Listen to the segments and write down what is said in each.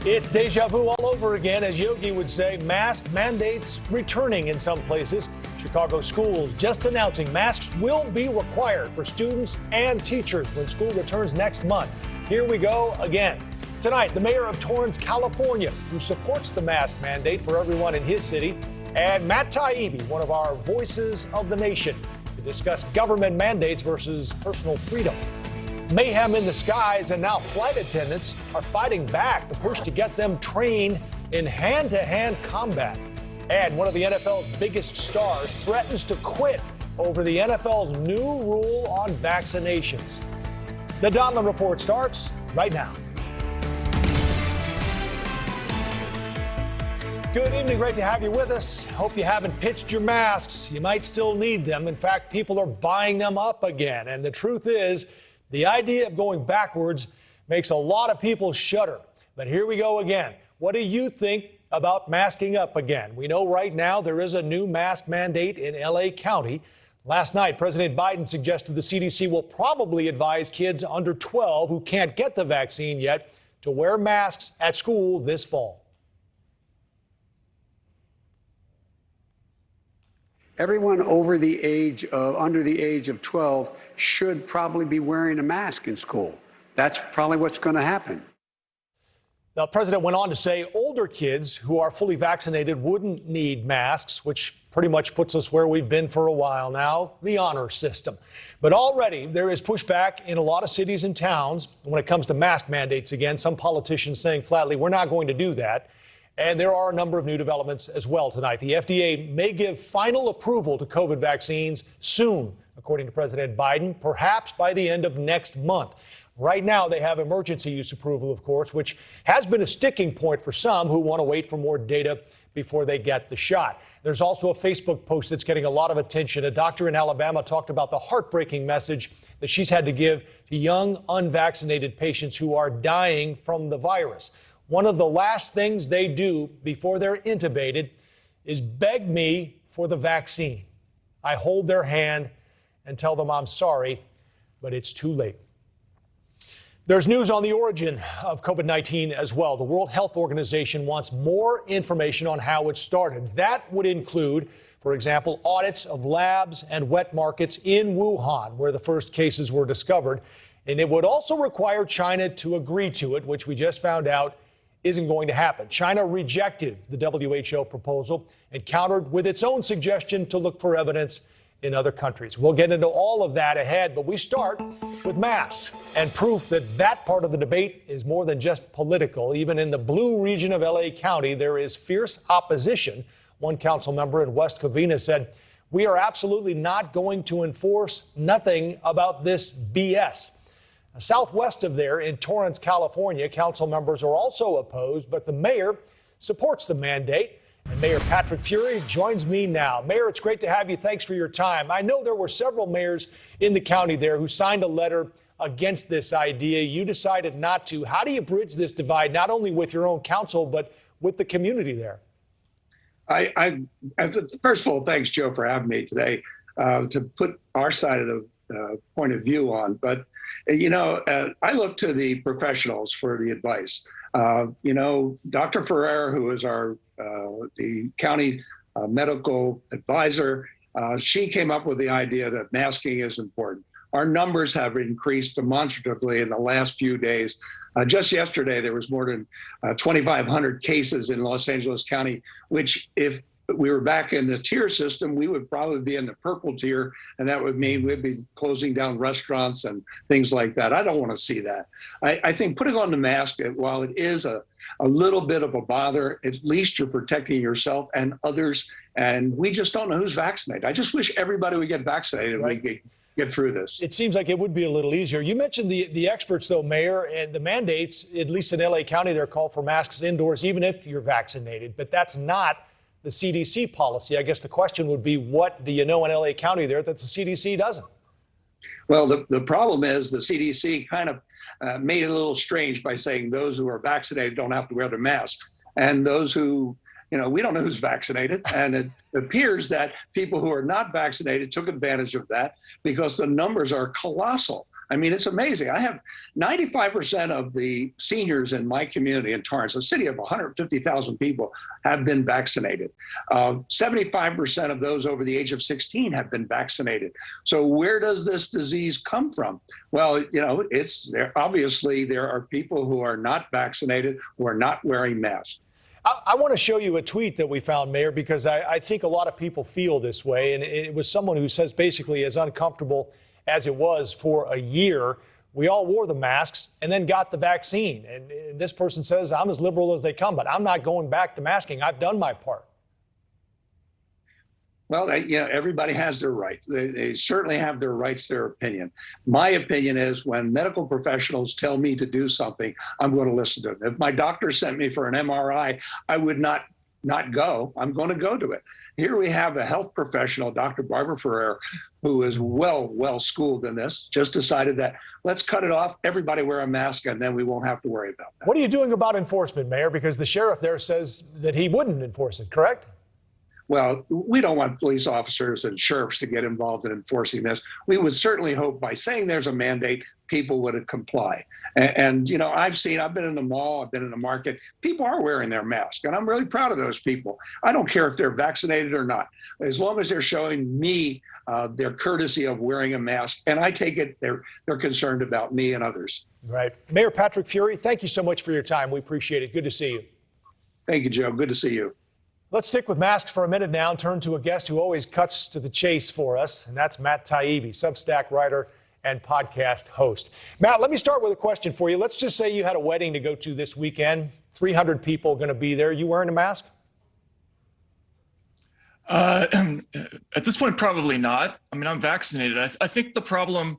It's deja vu all over again, as Yogi would say. Mask mandates returning in some places. Chicago schools just announcing masks will be required for students and teachers when school returns next month. Here we go again. Tonight, the mayor of Torrance, California, who supports the mask mandate for everyone in his city, and Matt Taibbi, one of our voices of the nation, to discuss government mandates versus personal freedom. Mayhem in the skies, and now flight attendants are fighting back the push to get them trained in hand-to-hand combat. And one of the NFL's biggest stars threatens to quit over the NFL's new rule on vaccinations. The Donlon Report starts right now. Good evening, great to have you with us. Hope you haven't pitched your masks. You might still need them. In fact, people are buying them up again. And the truth is, the idea of going backwards makes a lot of people shudder. But here we go again. What do you think about masking up again? We know right now there is a new mask mandate in LA County. Last night, President Biden suggested the CDC will probably advise kids under 12 who can't get the vaccine yet to wear masks at school this fall. Everyone under the age of 12 should probably be wearing a mask in school. That's probably what's going to happen. The president went on to say older kids who are fully vaccinated wouldn't need masks, which pretty much puts us where we've been for a while now, the honor system. But already there is pushback in a lot of cities and towns when it comes to mask mandates again. Some politicians saying flatly, we're not going to do that. And there are a number of new developments as well tonight. The FDA may give final approval to COVID vaccines soon, according to President Biden, perhaps by the end of next month. Right now, they have emergency use approval, of course, which has been a sticking point for some who want to wait for more data before they get the shot. There's also a Facebook post that's getting a lot of attention. A doctor in Alabama talked about the heartbreaking message that she's had to give to young unvaccinated patients who are dying from the virus. One of the last things they do before they're intubated is beg me for the vaccine. I hold their hand and tell them I'm sorry, but it's too late. There's news on the origin of COVID-19 as well. The World Health Organization wants more information on how it started. That would include, for example, audits of labs and wet markets in Wuhan, where the first cases were discovered. And it would also require China to agree to it, which we just found out isn't going to happen. China rejected the WHO proposal and countered with its own suggestion to look for evidence in other countries. We'll get into all of that ahead, but we start with masks and proof that that part of the debate is more than just political. Even in the blue region of LA County, there is fierce opposition. One council member in West Covina said, "We are absolutely not going to enforce nothing about this BS." Southwest of there in Torrance, California, council members are also opposed, but the mayor supports the mandate. And Mayor Patrick Furey joins me now. Mayor, it's great to have you. Thanks for your time. I know there were several mayors in the county there who signed a letter against this idea. You decided not to. How do you bridge this divide, not only with your own council, but with the community there? First of all, thanks, Joe, for having me today to put our side of the point of view on. But I look to the professionals for the advice. Dr. Ferrer, who is the county medical advisor, she came up with the idea that masking is important. Our numbers have increased demonstratively in the last few days. Just yesterday, there was more than 2,500 cases in Los Angeles County, which if we were back in the tier system, we would probably be in the purple tier, and that would mean we'd be closing down restaurants and things like that. I don't want to see that. I think putting on the mask, while it is a little bit of a bother, at least you're protecting yourself and others, and we just don't know who's vaccinated. I just wish everybody would get vaccinated. Right. And we could get through this. It seems like it would be a little easier. You mentioned the experts, though, Mayor, and the mandates, at least in LA County, they're called for masks indoors, even if you're vaccinated, but that's not the CDC policy. I guess the question would be, what do you know in LA County there that the CDC doesn't? Well, the problem is the CDC kind of made it a little strange by saying those who are vaccinated don't have to wear the mask. And those who, we don't know who's vaccinated. And it appears that people who are not vaccinated took advantage of that because the numbers are colossal. I mean, it's amazing. I have 95% of the seniors in my community in Torrance, a city of 150,000 people, have been vaccinated. 75% of those over the age of 16 have been vaccinated. So where does this disease come from? Well, you know, it's there. Obviously, there are people who are not vaccinated, who are not wearing masks. I want to show you a tweet that we found, Mayor, because I think a lot of people feel this way. And it was someone who says basically as uncomfortable as it was for a year, we all wore the masks and then got the vaccine. And this person says, I'm as liberal as they come, but I'm not going back to masking. I've done my part. Well, you know, everybody has their right. They certainly have their rights, their opinion. My opinion is when medical professionals tell me to do something, I'm going to listen to them. If my doctor sent me for an MRI, I would not go. I'm going to go to it. Here we have a health professional, Dr. Barbara Ferrer, who is well schooled in this, just decided that let's cut it off. Everybody wear a mask and then we won't have to worry about that. What are you doing about enforcement, Mayor? Because the sheriff there says that he wouldn't enforce it, correct? Well, we don't want police officers and sheriffs to get involved in enforcing this. We would certainly hope by saying there's a mandate, people would comply. And you know, I've been in the mall, I've been in the market, people are wearing their mask, and I'm really proud of those people. I don't care if they're vaccinated or not, as long as they're showing me their courtesy of wearing a mask, and I take it they're concerned about me and others. Right. Mayor Patrick Furey, thank you so much for your time. We appreciate it. Good to see you. Thank you, Joe. Good to see you. Let's stick with masks for a minute now and turn to a guest who always cuts to the chase for us, and that's Matt Taibbi, Substack writer and podcast host. Matt, let me start with a question for you. Let's just say you had a wedding to go to this weekend, 300 people going to be there. You wearing a mask? At this point, probably not. I mean, I'm vaccinated. I think the problem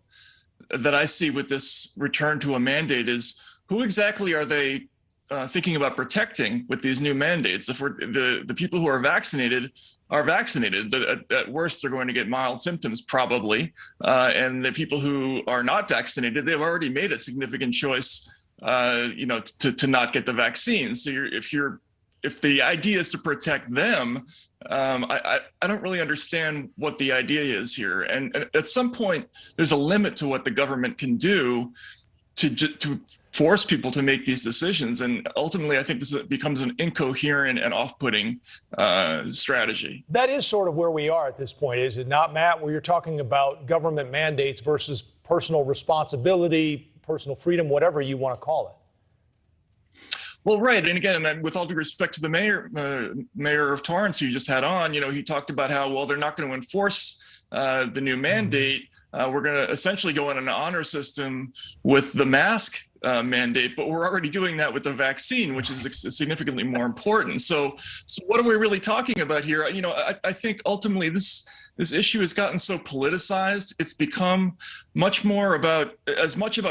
that I see with this return to a mandate is who exactly are they thinking about protecting with these new mandates? If the people who are vaccinated, at worst, they're going to get mild symptoms probably. And the people who are not vaccinated, they've already made a significant choice, to not get the vaccine. So if the idea is to protect them, I don't really understand what the idea is here. And at some point, there's a limit to what the government can do to force people to make these decisions. And ultimately, I think this becomes an incoherent and off-putting strategy. That is sort of where we are at this point, is it not, Matt, where you're talking about government mandates versus personal responsibility, personal freedom, whatever you want to call it? Well, right. And again, with all due respect to the mayor of Torrance who you just had on, he talked about how, well, they're not going to enforce the new mandate. We're going to essentially go in an honor system with the mask mandate, but we're already doing that with the vaccine, which is significantly more important. So what are we really talking about here? I think ultimately this issue has gotten so politicized. It's become much about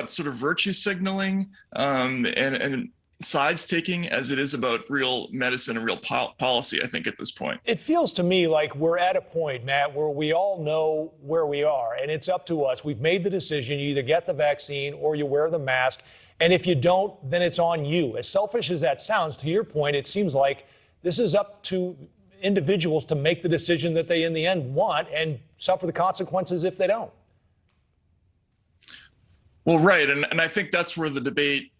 sort of virtue signaling and sides taking as it is about real medicine and real policy, I think, at this point. It feels to me like we're at a point, Matt, where we all know where we are, and it's up to us. We've made the decision. You either get the vaccine or you wear the mask, and if you don't, then it's on you. As selfish as that sounds, to your point, it seems like this is up to individuals to make the decision that they in the end want and suffer the consequences if they don't. Well, right. And I think that's where the debate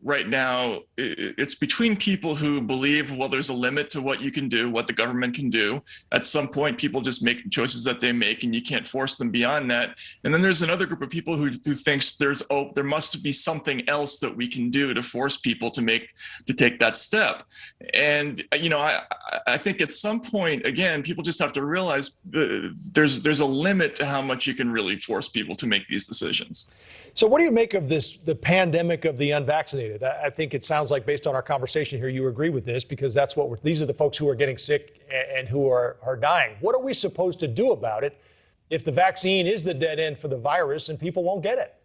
right now, it's between people who believe, well, there's a limit to what you can do, what the government can do. At some point, people just make the choices that they make, and you can't force them beyond that. And then there's another group of people who thinks there must be something else that we can do to force people to take that step. And I think at some point, again, people just have to realize there's a limit to how much you can really force people to make these decisions. So what do you make of the pandemic of the unvaccinated? I think it sounds like, based on our conversation here, you agree with this, because that's these are the folks who are getting sick and who are dying. What are we supposed to do about it if the vaccine is the dead end for the virus and people won't get it?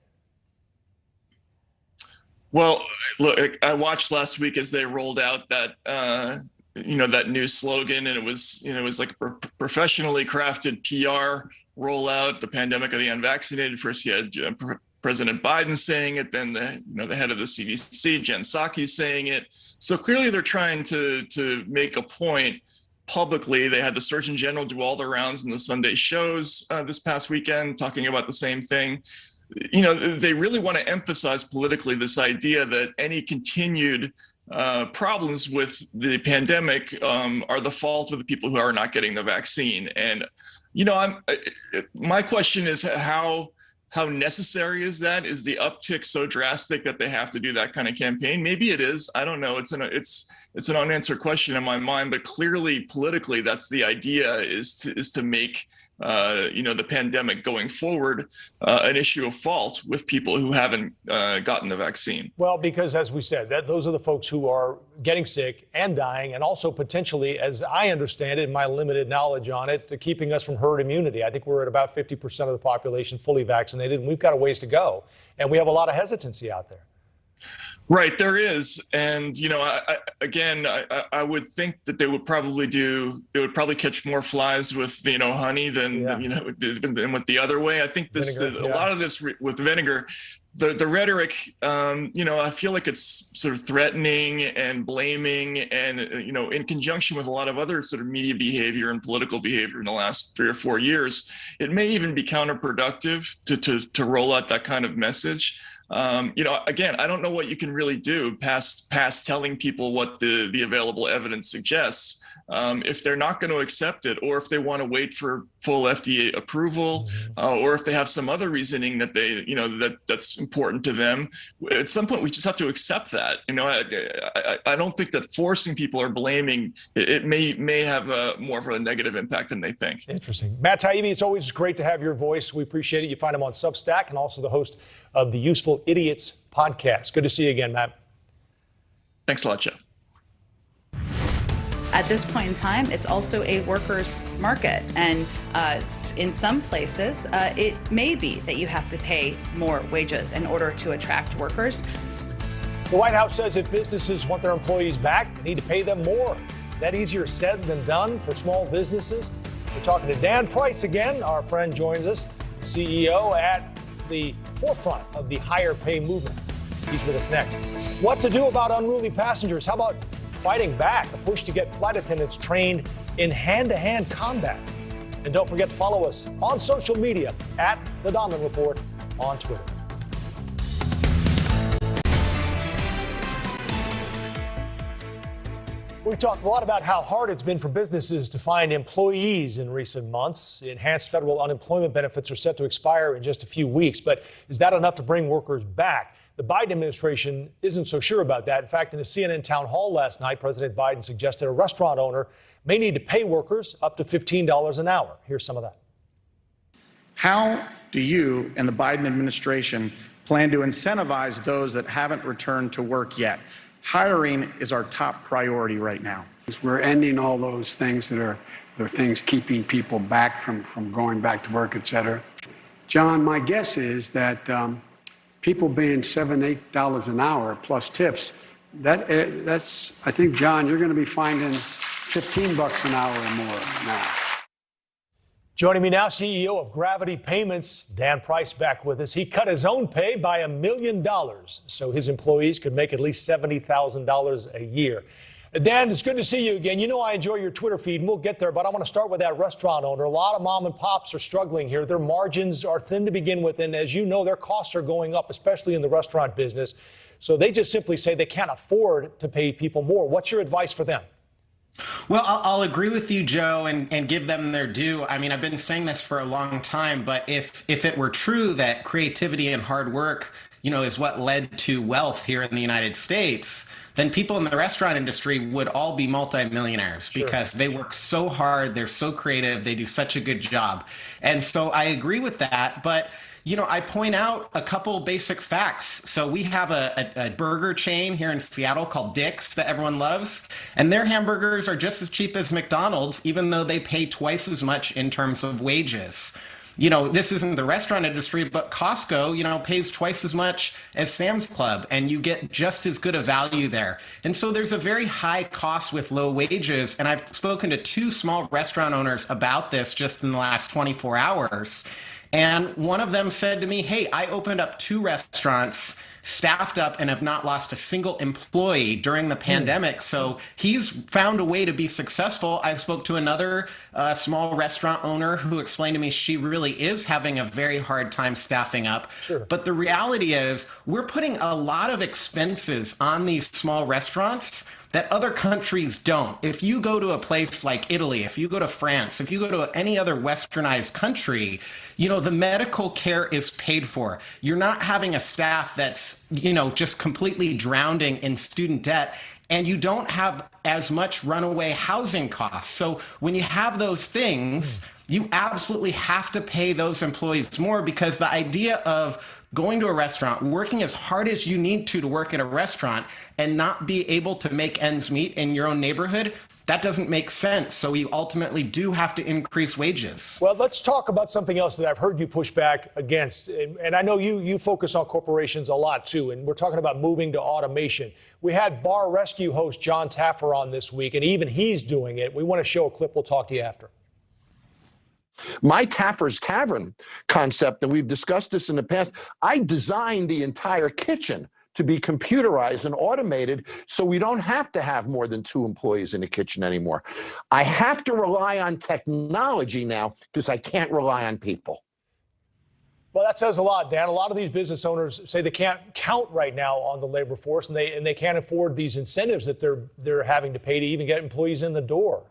Well, look, I watched last week as they rolled out that that new slogan, and it was like a professionally crafted PR rollout, the pandemic of the unvaccinated. First, you had President Biden saying it, then the head of the CDC, Jen Psaki, saying it. So clearly they're trying to make a point publicly. They had the Surgeon General do all the rounds in the Sunday shows this past weekend, talking about the same thing. they really want to emphasize politically this idea that any continued problems with the pandemic are the fault of the people who are not getting the vaccine. And, my question is how necessary is that? Is the uptick so drastic that they have to do that kind of campaign? Maybe it is. I don't know. It's an unanswered question in my mind, but clearly politically, that's the idea, is to make the pandemic going forward an issue of fault with people who haven't gotten the vaccine. Well, because as we said, those are the folks who are getting sick and dying, and also potentially, as I understand it, my limited knowledge on it, to keeping us from herd immunity. I think we're at about 50% of the population fully vaccinated, and we've got a ways to go. And we have a lot of hesitancy out there. Right, there is. And, I would think that they would probably catch more flies with, honey than with the other way. I think a lot of this with vinegar, the rhetoric, I feel like it's sort of threatening and blaming and, in conjunction with a lot of other sort of media behavior and political behavior in the last 3 or 4 years, it may even be counterproductive to roll out that kind of message. Again, I don't know what you can really do past telling people what the available evidence suggests. If they're not going to accept it, or if they want to wait for full FDA approval, or if they have some other reasoning that that's important to them, at some point we just have to accept that. I don't think that forcing people or blaming it may have more of a negative impact than they think. Interesting. Matt Taibbi, it's always great to have your voice. We appreciate it. You find him on Substack and also the host of the Useful Idiots podcast. Good to see you again, Matt. Thanks a lot, Jeff. At this point in time, it's also a workers' market. And in some places, it may be that you have to pay more wages in order to attract workers. The White House says if businesses want their employees back, they need to pay them more. Is that easier said than done for small businesses? We're talking to Dan Price again. Our friend joins us, CEO at the forefront of the higher pay movement. He's with us next. What to do about unruly passengers? How about fighting back, a push to get flight attendants trained in hand-to-hand combat? And don't forget to follow us on social media at the Donlon Report on Twitter. We've talked a lot about how hard it's been for businesses to find employees in recent months. Enhanced federal unemployment benefits are set to expire in just a few weeks, but is that enough to bring workers back? The Biden administration isn't so sure about that. In fact, in a CNN town hall last night, President Biden suggested a restaurant owner may need to pay workers up to $15 an hour. Here's some of that. How do you and the Biden administration plan to incentivize those that haven't returned to work yet? Hiring is our top priority right now. We're ending all those things that are things keeping people back from going back to work, et cetera. John, my guess is that people being $7, $8 an hour plus tips, that's, I think, John, you're going to be finding $15 an hour or more now. Joining me now, CEO of Gravity Payments, Dan Price, back with us. He cut his own pay by $1 million so his employees could make at least $70,000 a year. Dan, it's good to see you again. You know I enjoy your Twitter feed, and we'll get there, but I want to start with that restaurant owner. A lot of mom and pops are struggling here. Their margins are thin to begin with, and as you know, their costs are going up, especially in the restaurant business. So they just simply say they can't afford to pay people more. What's your advice for them? Well, I'll agree with you, Joe, and give them their due. I mean, I've been saying this for a long time, but if it were true that creativity and hard work, is what led to wealth here in the United States, then people in the restaurant industry would all be multimillionaires because they work so hard, they're so creative, they do such a good job. And so I agree with that, but I point out a couple basic facts. So we have a burger chain here in Seattle called Dick's that everyone loves, and their hamburgers are just as cheap as McDonald's, even though they pay twice as much in terms of wages. This isn't the restaurant industry, but Costco, pays twice as much as Sam's Club, and you get just as good a value there. And so there's a very high cost with low wages. And I've spoken to 2 small restaurant owners about this just in the last 24 hours. And one of them said to me, hey, I opened up 2 restaurants, staffed up, and have not lost a single employee during the pandemic. So he's found a way to be successful. I spoke to another small restaurant owner who explained to me she really is having a very hard time staffing up. Sure. But the reality is we're putting a lot of expenses on these small restaurants that other countries don't. If you go to a place like Italy, if you go to France, if you go to any other westernized country, you know, the medical care is paid for. You're not having a staff that's, you know, just completely drowning in student debt, and you don't have as much runaway housing costs. So when you have those things, you absolutely have to pay those employees more, because the idea of going to a restaurant, working as hard as you need to work in a restaurant and not be able to make ends meet in your own neighborhood, that doesn't make sense. So we ultimately do have to increase wages. Well, let's talk about something else that I've heard you push back against. And I know you focus on corporations a lot, too. And we're talking about moving to automation. We had Bar Rescue host John Taffer on this week, and even he's doing it. We want to show a clip. We'll talk to you after. My Taffer's Tavern concept, and we've discussed this in the past, I designed the entire kitchen to be computerized and automated so we don't have to have more than 2 employees in the kitchen anymore. I have to rely on technology now because I can't rely on people. Well, that says a lot, Dan. A lot of these business owners say they can't count right now on the labor force, and they can't afford these incentives that they're having to pay to even get employees in the door.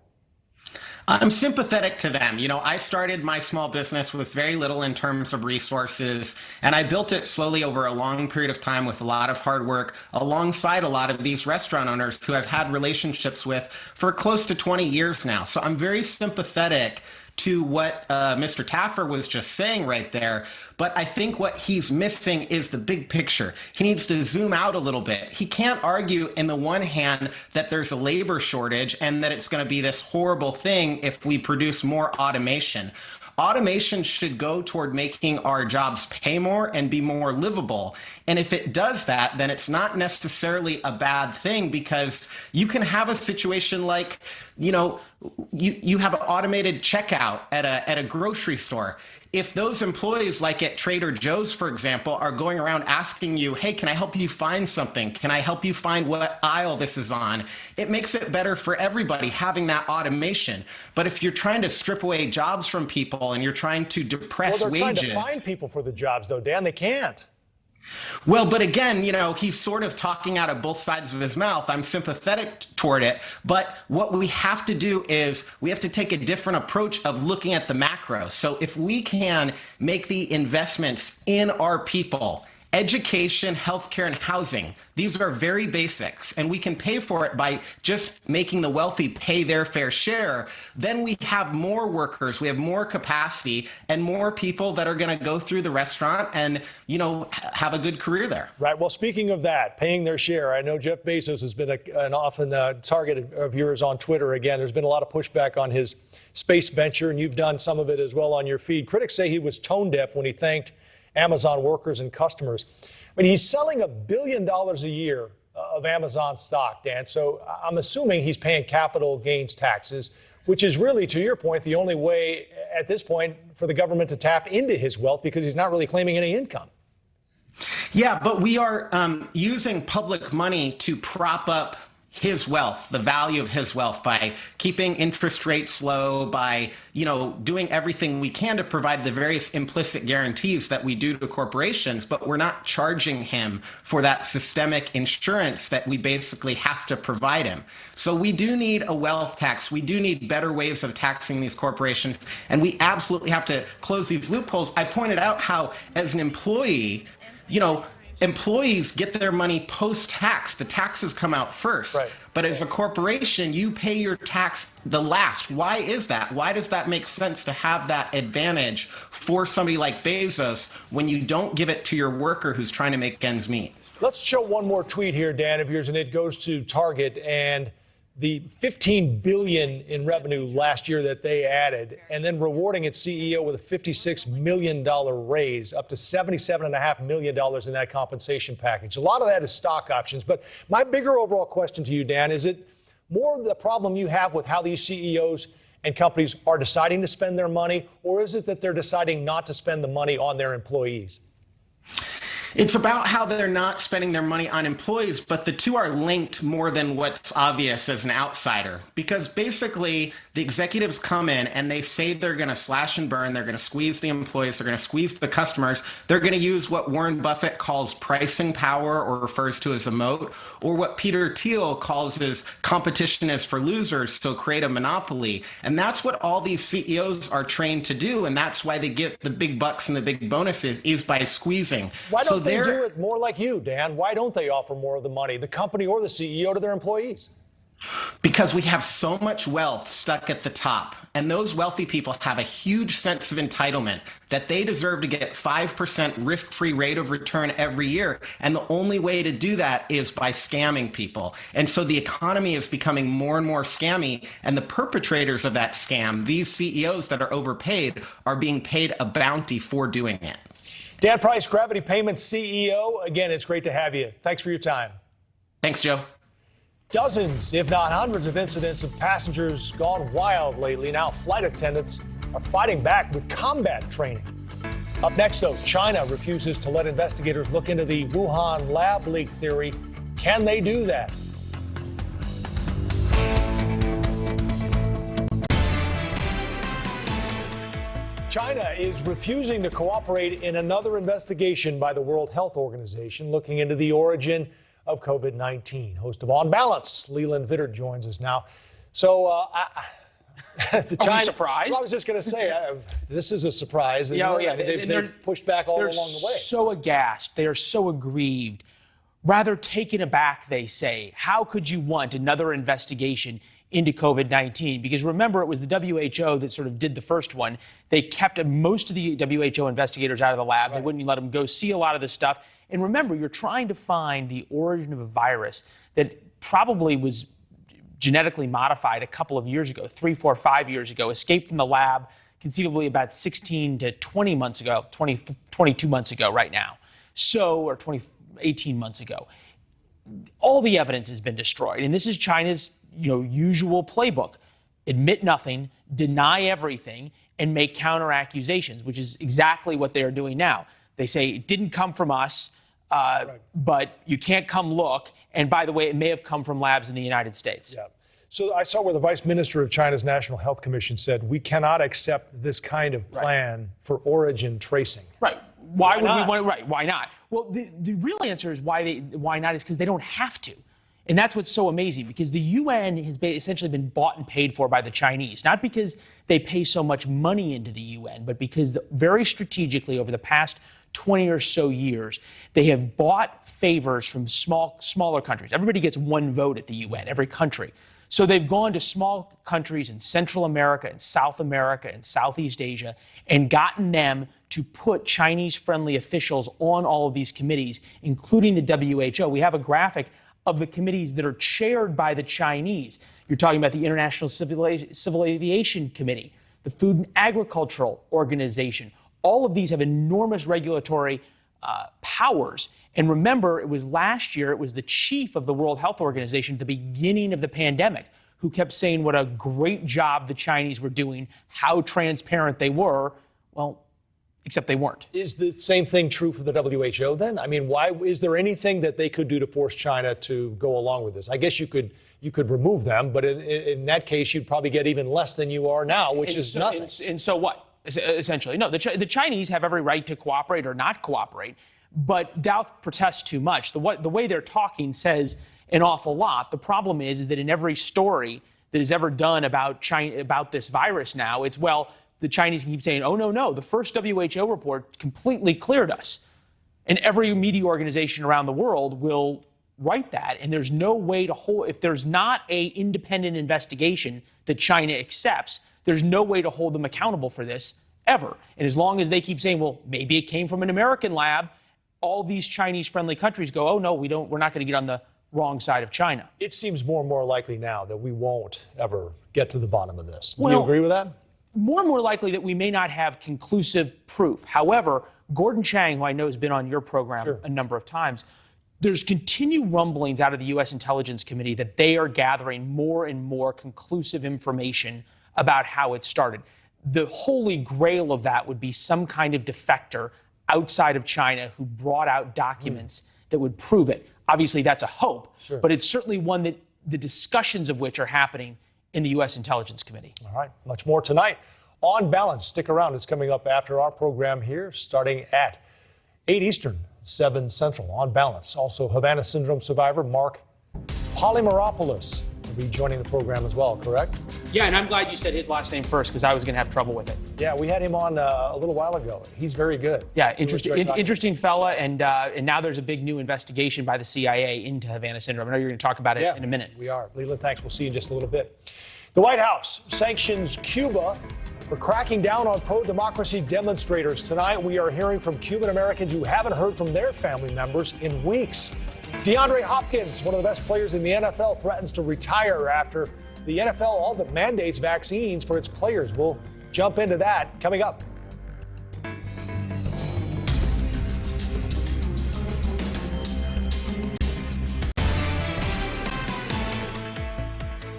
I'm sympathetic to them. You know, I started my small business with very little in terms of resources, and I built it slowly over a long period of time with a lot of hard work alongside a lot of these restaurant owners who I've had relationships with for close to 20 years now. So I'm very sympathetic to what Mr. Taffer was just saying right there. But I think what he's missing is the big picture. He needs to zoom out a little bit. He can't argue in the one hand that there's a labor shortage and that it's going to be this horrible thing if we produce more automation. Automation should go toward making our jobs pay more and be more livable. And if it does that, then it's not necessarily a bad thing, because you can have a situation like, you know, you have an automated checkout at a grocery store. If those employees, like at Trader Joe's, for example, are going around asking you, hey, can I help you find something? Can I help you find what aisle this is on? It makes it better for everybody having that automation. But if you're trying to strip away jobs from people and you're trying to depress Well, they're wages. trying to find people for the jobs, though, Dan. They can't. Well, but again, you know, he's sort of talking out of both sides of his mouth. I'm sympathetic toward it. But what we have to do is we have to take a different approach of looking at the macro. So if we can make the investments in our people, education, healthcare, and housing, these are very basics, and we can pay for it by just making the wealthy pay their fair share. Then we have more workers, we have more capacity, and more people that are going to go through the restaurant and, you know, have a good career there. Right. Well, speaking of that, paying their share, I know Jeff Bezos has been an often target of yours on Twitter. Again, there's been a lot of pushback on his space venture, and you've done some of it as well on your feed. Critics say he was tone deaf when he thanked Amazon workers and customers. I mean, he's selling $1 billion a year of Amazon stock, Dan. So I'm assuming he's paying capital gains taxes, which is really, to your point, the only way at this point for the government to tap into his wealth, because he's not really claiming any income. Yeah, but we are using public money to prop up his wealth, the value of his wealth, by keeping interest rates low, by, you know, doing everything we can to provide the various implicit guarantees that we do to corporations, but we're not charging him for that systemic insurance that we basically have to provide him. So we do need a wealth tax. We do need better ways of taxing these corporations, and we absolutely have to close these loopholes. I pointed out how, as an employee, you know, employees get their money post-tax. The taxes come out first. Right. But as a corporation, you pay your tax the last. Why is that? Why does that make sense to have that advantage for somebody like Bezos when you don't give it to your worker who's trying to make ends meet? Let's show one more tweet here, Dan, of yours, and it goes to Target and the $15 billion in revenue last year that they added, and then rewarding its CEO with a $56 million raise, up to $77.5 million in that compensation package. A lot of that is stock options. But my bigger overall question to you, Dan, is it more the problem you have with how these CEOs and companies are deciding to spend their money, or is it that they're deciding not to spend the money on their employees? It's about how they're not spending their money on employees, but the two are linked more than what's obvious as an outsider. Because basically, the executives come in and they say they're going to slash and burn, they're going to squeeze the employees, they're going to squeeze the customers, they're going to use what Warren Buffett calls pricing power or refers to as a moat, or what Peter Thiel calls as competition is for losers, so create a monopoly. And that's what all these CEOs are trained to do, and that's why they get the big bucks and the big bonuses, is by squeezing. Why don't they do it more like you, Dan? Why don't they offer more of the money, the company or the CEO, to their employees? Because we have so much wealth stuck at the top, and those wealthy people have a huge sense of entitlement that they deserve to get 5% risk-free rate of return every year. And the only way to do that is by scamming people. And so the economy is becoming more and more scammy, and the perpetrators of that scam, these CEOs that are overpaid, are being paid a bounty for doing it. Dan Price, Gravity Payments CEO. Again, it's great to have you. Thanks for your time. Thanks, Joe. Dozens, if not hundreds, of incidents of passengers gone wild lately. Now flight attendants are fighting back with combat training. Up next, though, China refuses to let investigators look into the Wuhan lab leak theory. Can they do that? China is refusing to cooperate in another investigation by the World Health Organization looking into the origin of COVID-19. Host of On Balance, Leland Vittert, joins us now. So, the China, are you surprised? Well, I was just going to say, this is a surprise. Yeah, They've pushed back all along the way. They're so aghast. They are so aggrieved. Rather taken aback, they say. How could you want another investigation into COVID-19? Because remember, it was the WHO that sort of did the first one. They kept most of the WHO investigators out of the lab. Right. They wouldn't let them go see a lot of this stuff. And remember, you're trying to find the origin of a virus that probably was genetically modified a couple of years ago, 3, 4, 5 years ago, escaped from the lab conceivably about 16 to 20 months ago, 22 months ago right now. So, or 18 months ago. All the evidence has been destroyed. And this is China's, usual playbook. Admit nothing, deny everything, and make counter accusations, which is exactly what they are doing now. They say it didn't come from us, but you can't come look. And by the way, it may have come from labs in the United States. Yeah. So I saw where the Vice Minister of China's National Health Commission said, we cannot accept this kind of plan for origin tracing. Right. Why would we want? Right. Why not? Well, the real answer is why not is because they don't have to. And that's what's so amazing, because the UN has essentially been bought and paid for by the Chinese, not because they pay so much money into the UN, but because very strategically over the past 20 or so years, they have bought favors from smaller countries. Everybody gets one vote at the UN, every country. So they've gone to small countries in Central America and South America and Southeast Asia and gotten them to put Chinese-friendly officials on all of these committees, including the WHO. We have a graphic of the committees that are chaired by the Chinese. You're talking about the International Civil Aviation Committee, the Food and Agricultural Organization. All of these have enormous regulatory powers. And remember, it was last year, it was the chief of the World Health Organization at the beginning of the pandemic who kept saying what a great job the Chinese were doing, how transparent they were. Well, except they weren't. Is the same thing true for the WHO then? I mean, why is there anything that they could do to force China to go along with this? I guess you could remove them, but in that case, you'd probably get even less than you are now, which is nothing. And so what? Essentially, no, the Chinese have every right to cooperate or not cooperate, but doubt protests too much. The way they're talking says an awful lot. The problem is that in every story that is ever done about China, about this virus now, it's, well, the Chinese can keep saying, oh, no, the first WHO report completely cleared us. And every media organization around the world will write that. And there's no way to hold, if there's not an independent investigation that China accepts, there's no way to hold them accountable for this ever. And as long as they keep saying, well, maybe it came from an American lab, all these Chinese-friendly countries go, oh, no, we're not going to get on the wrong side of China. It seems more and more likely now that we won't ever get to the bottom of this. Do you agree with that? More and more likely that we may not have conclusive proof. However, Gordon Chang, who I know has been on your program a number of times, there's continued rumblings out of the U.S. Intelligence Committee that they are gathering more and more conclusive information about how it started. The holy grail of that would be some kind of defector outside of China who brought out documents that would prove it. Obviously, that's a hope, but it's certainly one that the discussions of which are happening in the U.S. Intelligence Committee. All right, much more tonight. On Balance, stick around. It's coming up after our program here, starting at 8 Eastern, 7 Central. On Balance. Also, Havana syndrome survivor Mark Polymeropoulos will be joining the program as well, correct? Yeah, and I'm glad you said his last name first because I was going to have trouble with it. Yeah, we had him on a little while ago. He's very good. Yeah, interesting fella, and now there's a big new investigation by the CIA into Havana syndrome. I know you're going to talk about it in a minute. We are. Leland, thanks. We'll see you in just a little bit. The White House sanctions Cuba for cracking down on pro-democracy demonstrators. Tonight, we are hearing from Cuban Americans who haven't heard from their family members in weeks. DeAndre Hopkins, one of the best players in the NFL, threatens to retire after the NFL all but mandates vaccines for its players. We'll jump into that coming up.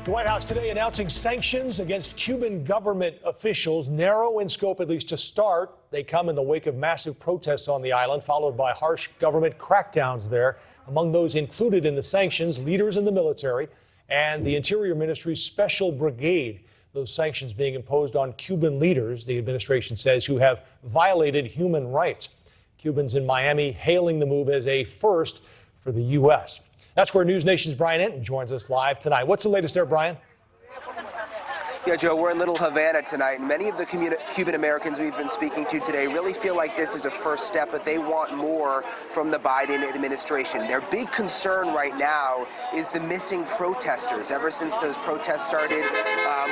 The White House today announcing sanctions against Cuban government officials, narrow in scope at least to start. They come in the wake of massive protests on the island, followed by harsh government crackdowns there. Among those included in the sanctions, leaders in the military and the Interior Ministry's Special Brigade. Those sanctions being imposed on Cuban leaders, the administration says, who have violated human rights. Cubans in Miami hailing the move as a first for the U.S. That's where NewsNation's Brian Enton joins us live tonight. What's the latest there, Brian? Yeah, Joe, we're in Little Havana tonight, and many of the Cuban Americans we've been speaking to today really feel like this is a first step, but they want more from the Biden administration. Their big concern right now is the missing protesters. Ever since those protests started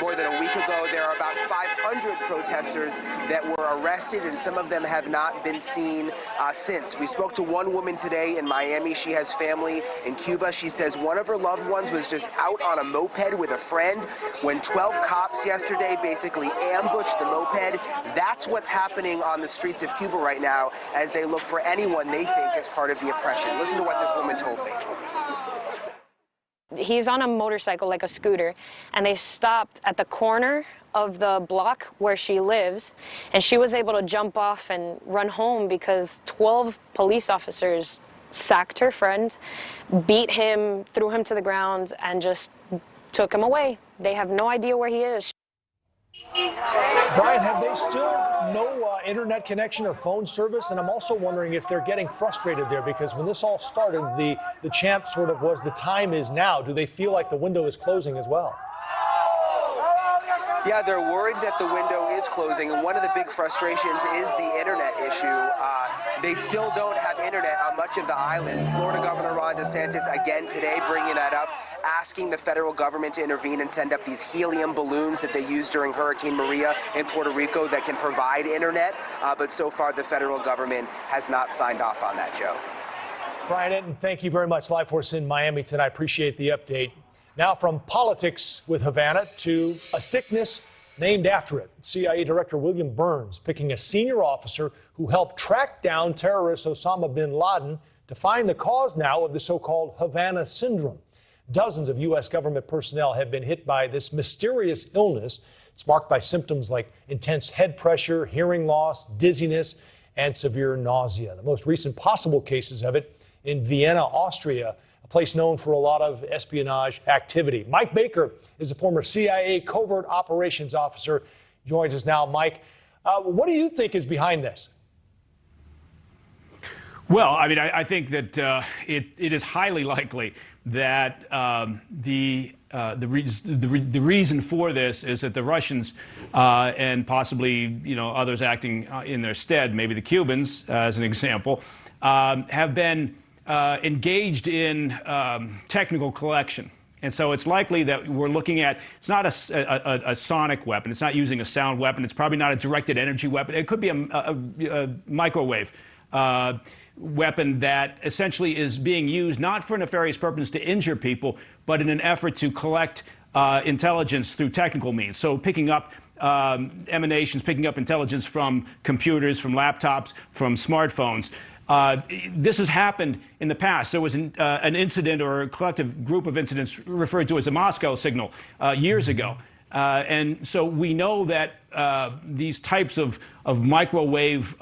more than a week ago, there are about 500 protesters that were arrested, and some of them have not been seen since. We spoke to one woman today in Miami. She has family in Cuba. She says one of her loved ones was just out on a moped with a friend when 12 cops yesterday basically ambushed the moped. That's what's happening on the streets of Cuba right now as they look for anyone they think is part of the oppression. Listen to what this woman told me. He's on a motorcycle, like a scooter, and they stopped at the corner of the block where she lives, and she was able to jump off and run home because 12 police officers sacked her friend, beat him, threw him to the ground, and just took him away. They have no idea where he is. Brian, have they still no internet connection or phone service? And I'm also wondering if they're getting frustrated there, because when this all started, the chant sort of was the time is now. Do they feel like the window is closing as well? Yeah, they're worried that the window is closing, and one of the big frustrations is the internet issue. They still don't have internet on much of the island. Florida Governor Ron DeSantis again today bringing that up, asking the federal government to intervene and send up these helium balloons that they used during Hurricane Maria in Puerto Rico that can provide internet. But so far, the federal government has not signed off on that, Joe. Brian Enton, thank you very much. Live for us in Miami tonight. Appreciate the update. Now from politics with Havana to a sickness named after it. CIA Director William Burns picking a senior officer who helped track down terrorist Osama bin Laden to find the cause now of the so-called Havana syndrome. Dozens of U.S. government personnel have been hit by this mysterious illness. It's marked by symptoms like intense head pressure, hearing loss, dizziness, and severe nausea. The most recent possible cases of it in Vienna, Austria, a place known for a lot of espionage activity. Mike Baker is a former CIA covert operations officer. Joins us now. Mike, what do you think is behind this? Well, I mean, I think that it is highly likely that the reason for this is that the Russians and possibly others acting in their stead, maybe the Cubans as an example, have been engaged in technical collection. And so it's likely that we're looking at, it's not a sonic weapon, it's not using a sound weapon, it's probably not a directed energy weapon, it could be a microwave weapon that essentially is being used not for nefarious purpose to injure people, but in an effort to collect intelligence through technical means. So picking up emanations, picking up intelligence from computers, from laptops, from smartphones. This has happened in the past. There was an incident or a collective group of incidents referred to as the Moscow signal years ago. And so we know that these types of microwave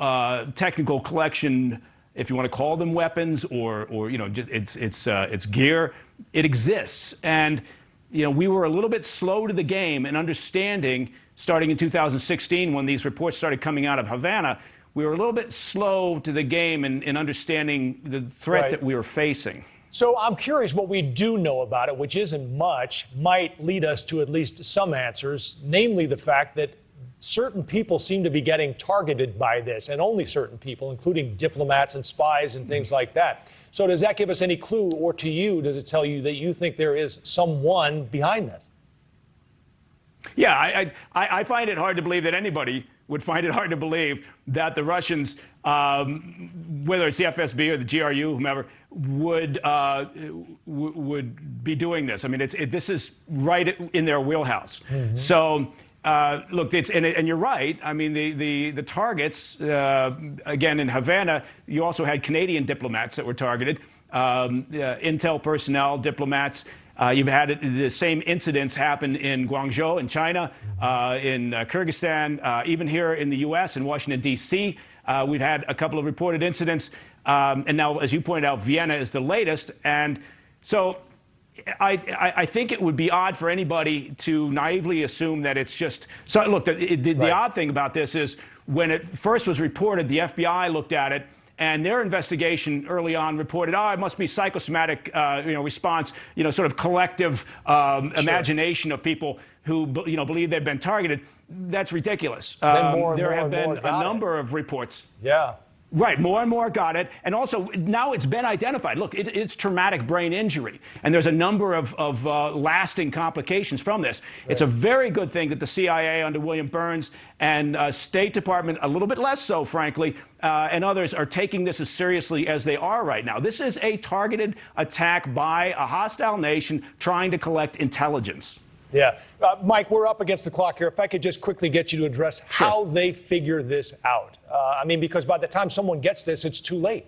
technical collection, if you want to call them weapons or it's gear, it exists. And we were a little bit slow to the game in understanding, starting in 2016 when these reports started coming out of Havana, we were a little bit slow to the game in understanding the threat that we were facing. So I'm curious what we do know about it, which isn't much, might lead us to at least some answers, namely the fact that certain people seem to be getting targeted by this, and only certain people, including diplomats and spies and things like that. So does that give us any clue, or to you, does it tell you that you think there is someone behind this? Yeah, I find it hard to believe that anybody would find it hard to believe that the Russians, whether it's the FSB or the GRU, whomever, would be doing this. I mean, this is right in their wheelhouse. Mm-hmm. So, look, and you're right. I mean, the targets, again, in Havana, you also had Canadian diplomats that were targeted, intel personnel, diplomats. You've had the same incidents happen in Guangzhou in China, in Kyrgyzstan, even here in the U.S. in Washington, D.C. We've had a couple of reported incidents. And now, as you pointed out, Vienna is the latest. And so I think it would be odd for anybody to naively assume that it's just... So, look, the odd thing about this is when it first was reported, the FBI looked at it, and their investigation early on reported, it must be psychosomatic, response, sort of collective imagination of people who, believe they've been targeted. That's ridiculous. There have been a number of reports. Yeah. Right, more and more got it. And also, now it's been identified. Look, it's traumatic brain injury. And there's a number of lasting complications from this. Right. It's a very good thing that the CIA under William Burns and State Department, a little bit less so, frankly, and others are taking this as seriously as they are right now. This is a targeted attack by a hostile nation trying to collect intelligence. Yeah. Mike, we're up against the clock here. If I could just quickly get you to address how they figure this out. Because by the time someone gets this, it's too late.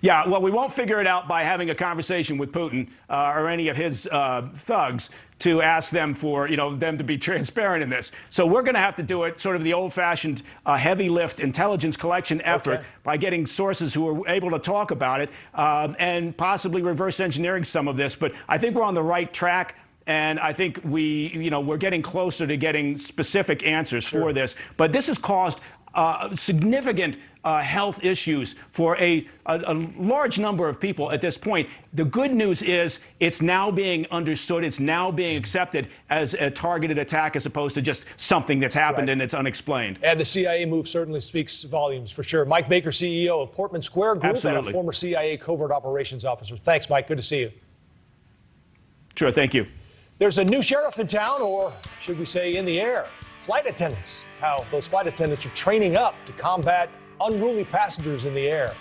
Yeah, well, we won't figure it out by having a conversation with Putin or any of his thugs to ask them for, them to be transparent in this. So we're going to have to do it sort of the old-fashioned heavy lift intelligence collection effort by getting sources who are able to talk about it and possibly reverse engineering some of this. But I think we're on the right track. And I think we're getting closer to getting specific answers for this. But this has caused significant health issues for a large number of people at this point. The good news is it's now being understood. It's now being accepted as a targeted attack as opposed to just something that's happened and it's unexplained. And the CIA move certainly speaks volumes for sure. Mike Baker, CEO of Portman Square Group and a former CIA covert operations officer. Thanks, Mike. Good to see you. Sure. Thank you. There's a new sheriff in town, or should we say in the air. Flight attendants, how those flight attendants are training up to combat unruly passengers in the air.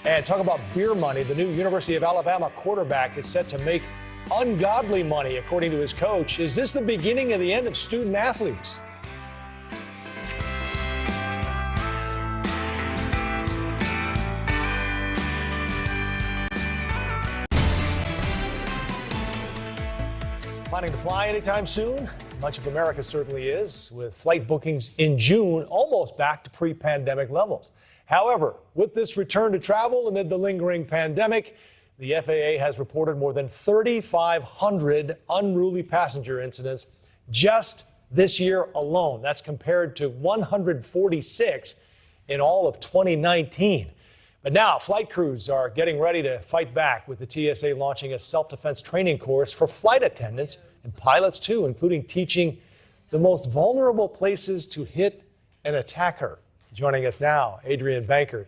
And talk about beer money. The new University of Alabama quarterback is set to make ungodly money, according to his coach. Is this the beginning of the end of student athletes? Planning to fly anytime soon? Much of America certainly is, with flight bookings in June almost back to pre-pandemic levels. However, with this return to travel amid the lingering pandemic, the FAA has reported more than 3,500 unruly passenger incidents just this year alone. That's compared to 146 in all of 2019. But now, flight crews are getting ready to fight back, with the TSA launching a self-defense training course for flight attendants and pilots, too, including teaching the most vulnerable places to hit an attacker. Joining us now, Adrienne Bankert.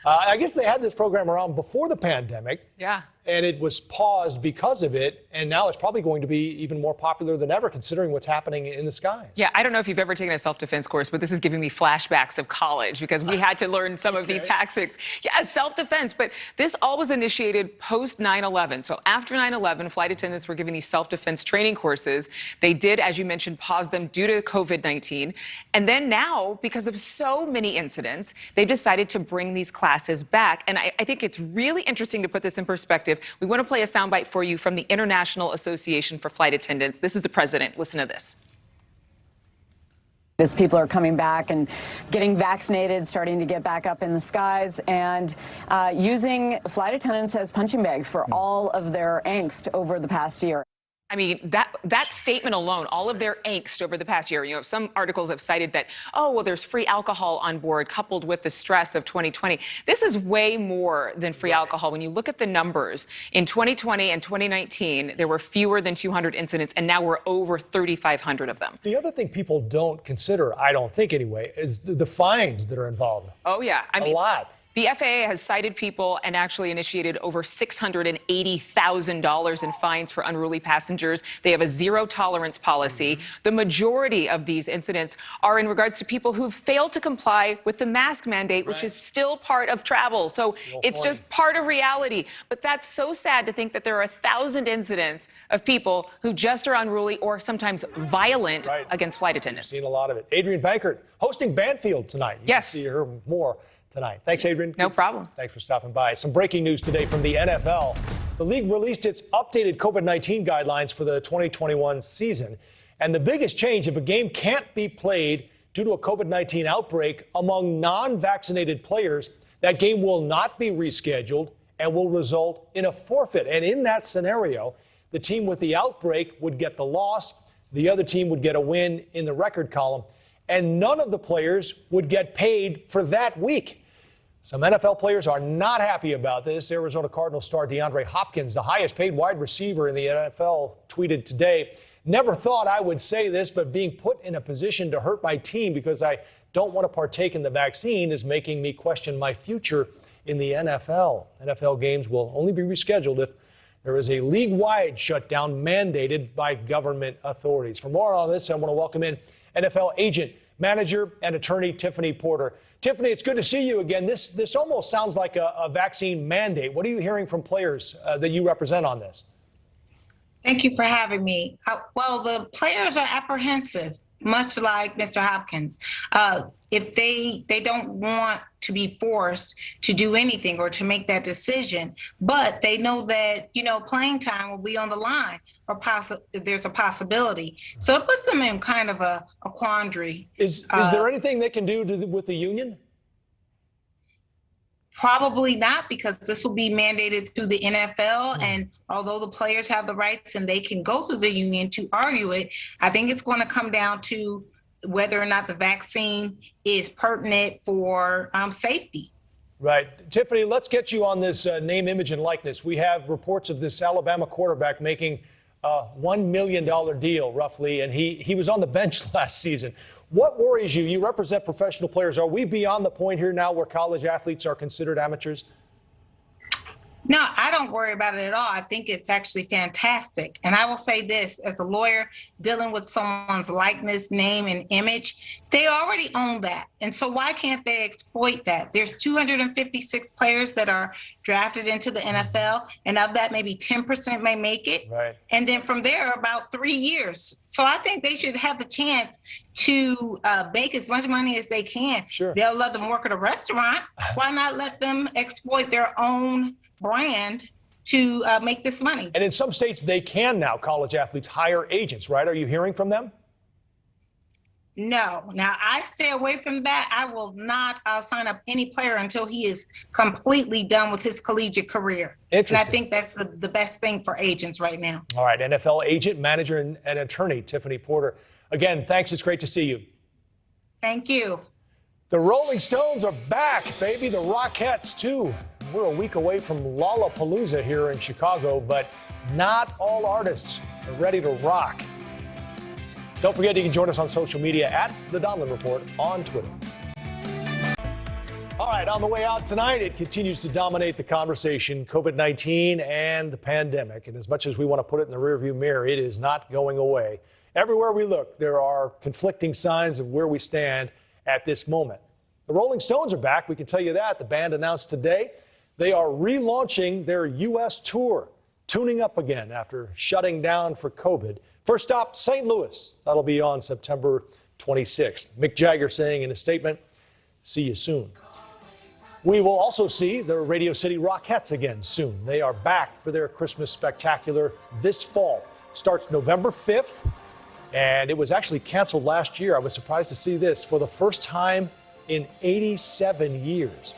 I guess they had this program around before the pandemic. Yeah. And it was paused because of it, and now it's probably going to be even more popular than ever, considering what's happening in the skies. Yeah, I don't know if you've ever taken a self-defense course, but this is giving me flashbacks of college because we had to learn some of these tactics. Yeah, self-defense, but this all was initiated post 9/11. So after 9/11, flight attendants were given these self-defense training courses. They did, as you mentioned, pause them due to COVID-19. And then now, because of so many incidents, they've decided to bring these classes back. And I think it's really interesting to put this in perspective. perspective. We want to play a soundbite for you from the International Association for Flight Attendants. This is the president. Listen to this. As people are coming back and getting vaccinated, starting to get back up in the skies, and using flight attendants as punching bags for all of their angst over the past year. I mean, that statement alone, all of their angst over the past year, you know, some articles have cited that, oh, well, there's free alcohol on board coupled with the stress of 2020. This is way more than free alcohol. When you look at the numbers, in 2020 and 2019, there were fewer than 200 incidents, and now we're over 3,500 of them. The other thing people don't consider, I don't think anyway, is the fines that are involved. Oh, yeah. I mean, a lot. The FAA has cited people and actually initiated over $680,000 in fines for unruly passengers. They have a zero tolerance policy. The majority of these incidents are in regards to people who've failed to comply with the mask mandate, which is still part of travel. So it's just part of reality. But that's so sad to think that there are 1,000 incidents of people who just are unruly or sometimes violent against flight attendants. We've seen a lot of it. Adrienne Bankert hosting Banfield tonight. You can see her more tonight. Thanks, Adrienne. No problem. Thanks for stopping by. Some breaking news today from the NFL. The league released its updated COVID-19 guidelines for the 2021 season. And the biggest change, if a game can't be played due to a COVID-19 outbreak among non-vaccinated players, that game will not be rescheduled and will result in a forfeit. And in that scenario, the team with the outbreak would get the loss. The other team would get a win in the record column. And none of the players would get paid for that week. Some NFL players are not happy about this. Arizona Cardinals star DeAndre Hopkins, the highest paid wide receiver in the NFL, tweeted today, "Never thought I would say this, but being put in a position to hurt my team because I don't want to partake in the vaccine is making me question my future in the NFL. NFL games will only be rescheduled if there is a league-wide shutdown mandated by government authorities." For more on this, I want to welcome in NFL agent, manager, and attorney Tiffany Porter. Tiffany, it's good to see you again. This almost sounds like a vaccine mandate. What are you hearing from players that you represent on this? Thank you for having me. Well, the players are apprehensive, much like Mr. Hopkins. If they don't want to be forced to do anything or to make that decision, but they know that, you know, playing time will be on the line or there's a possibility. So it puts them in kind of a quandary. Is there anything they can do with the union? Probably not, because this will be mandated through the NFL. And although the players have the rights and they can go through the union to argue it, I think it's going to come down to whether or not the vaccine is pertinent for safety. Right. Tiffany, let's get you on this name, image, and likeness. We have reports of this Alabama quarterback making a $1 million deal, roughly, and he was on the bench last season. What worries you? You represent professional players. Are we beyond the point here now where college athletes are considered amateurs? No, I don't worry about it at all. I think it's actually fantastic. And I will say this, as a lawyer dealing with someone's likeness, name, and image, they already own that. And so why can't they exploit that? There's 256 players that are drafted into the NFL, and of that, maybe 10% may make it. Right. And then from there, about 3 years. So I think they should have the chance to make as much money as they can. Sure. They'll let them work at a restaurant. Why not let them exploit their own brand to make this money? And in some states, they can now, college athletes, hire agents, right? Are you hearing from them? No. Now, I stay away from that. I will not sign up any player until he is completely done with his collegiate career. Interesting. And I think that's the best thing for agents right now. All right. NFL agent, manager, and attorney Tiffany Porter. Again, thanks. It's great to see you. Thank you. The Rolling Stones are back, baby. The Rockettes, too. We're a week away from Lollapalooza here in Chicago, but not all artists are ready to rock. Don't forget you can join us on social media at the Donlon Report on Twitter. All right, on the way out tonight, it continues to dominate the conversation, COVID-19 and the pandemic. And as much as we want to put it in the rearview mirror, it is not going away. Everywhere we look, there are conflicting signs of where we stand at this moment. The Rolling Stones are back, we can tell you that. The band announced today they are relaunching their U.S. tour, tuning up again after shutting down for COVID. First stop, St. Louis. That'll be on September 26th. Mick Jagger saying in a statement, "See you soon." We will also see the Radio City Rockettes again soon. They are back for their Christmas spectacular this fall. Starts November 5th, and it was actually canceled last year. I was surprised to see this for the first time in 87 years.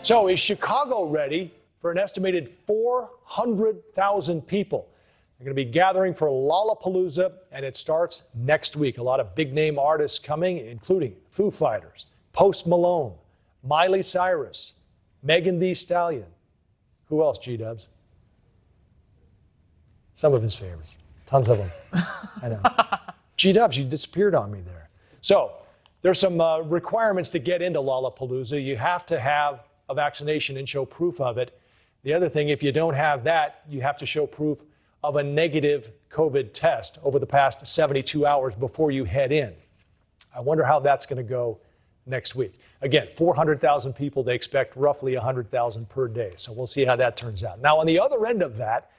So is Chicago ready for an estimated 400,000 people? They're going to be gathering for Lollapalooza, and it starts next week. A lot of big-name artists coming, including Foo Fighters, Post Malone, Miley Cyrus, Megan Thee Stallion. Who else, G-Dubs? Some of his favorites. Tons of them. I know. G-Dubs, you disappeared on me there. So there's some requirements to get into Lollapalooza. You have to have a vaccination and show proof of it. The other thing, if you don't have that, you have to show proof of a negative COVID test over the past 72 hours before you head in. I wonder how that's going to go next week. Again, 400,000 people. They expect roughly 100,000 per day. So we'll see how that turns out. Now, on the other end of that,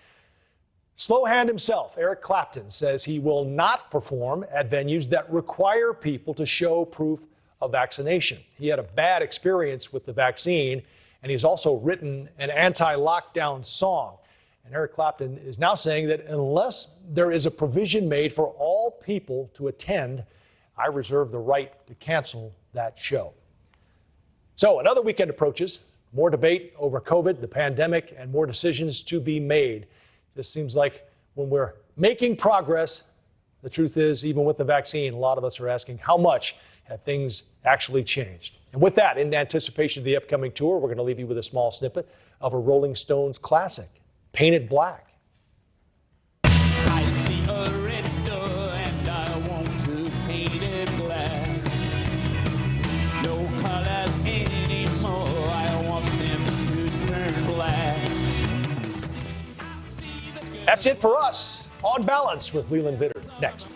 Slow Hand himself, Eric Clapton, says he will not perform at venues that require people to show proof of vaccination. He had a bad experience with the vaccine, and he's also written an anti-lockdown song. And Eric Clapton is now saying that unless there is a provision made for all people to attend, I reserve the right to cancel that show. So another weekend approaches, more debate over COVID, the pandemic, and more decisions to be made. This seems like when we're making progress, the truth is, even with the vaccine, a lot of us are asking how much have things actually changed. And with that, in anticipation of the upcoming tour, we're going to leave you with a small snippet of a Rolling Stones classic, Painted Black. I see a red door and I want to paint it black. No colors anymore, I want them to turn black. That's it for us on Balance with Leland Vitter. Next.